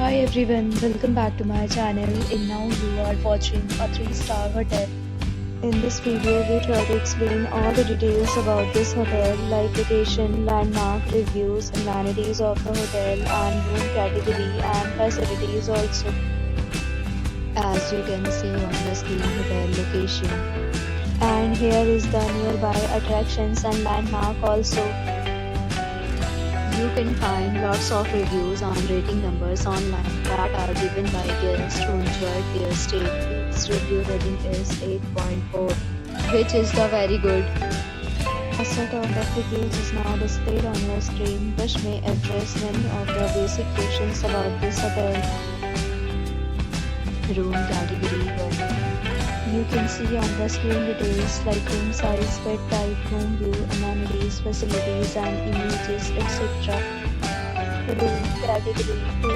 Hi everyone, welcome back to my channel and now you are watching a 3-star hotel. In this video, we try to explain all the details about this hotel like location, landmark, reviews, amenities of the hotel and room category and facilities also. As you can see on the screen, hotel location. And here is the nearby attractions and landmark also. You can find lots of reviews and rating numbers online that are given by guests who enjoyed their stay. Its review rating is 8.4, which is the very good. A set of reviews is now displayed on your screen, which may address many of the basic questions about this hotel. Room category 1. You can see on the screen details like room size, bed type, room view, amenities, facilities and images, etc. Room category 2.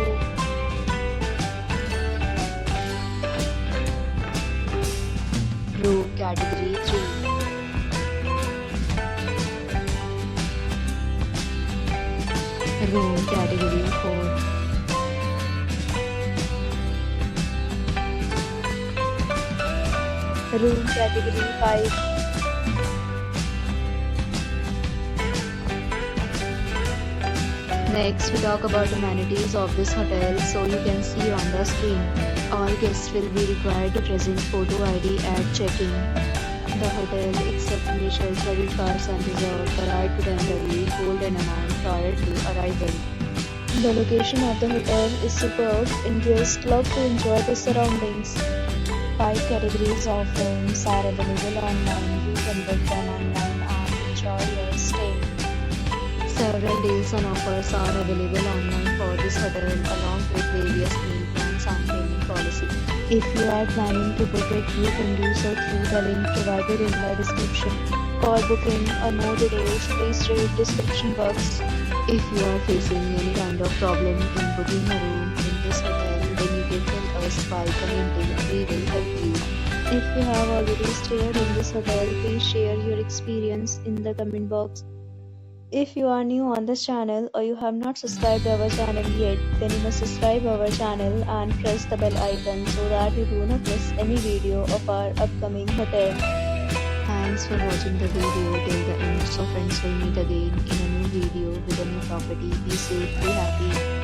Room category 3. Room category 4. Room category 5. Next, we talk about amenities of this hotel. So you can see on the screen, all guests will be required to present photo ID at check-in. The hotel accepts initial credit cards and reserves the right to temporarily hold an amount prior to arrival. The location of the hotel is superb and guests love to enjoy the surroundings. 5 categories of rooms are available online. You can book them online and enjoy your stay. Several deals and offers are available online for this hotel along with various meal plans and payment policy. If you are planning to book it, you can do so through the link provided in the description. For booking or more details, please read description box. If you are facing any kind of problem in booking a room in this hotel, then you can tell us by commenting. We will help you. If you have already stayed in this hotel, please share your experience in the comment box. If you are new on this channel or you have not subscribed our channel yet, then you must subscribe our channel and press the bell icon so that you do not miss any video of our upcoming hotel. Thanks for watching the video till the end. So friends, will meet again in a new video with a new property. Be safe, be happy.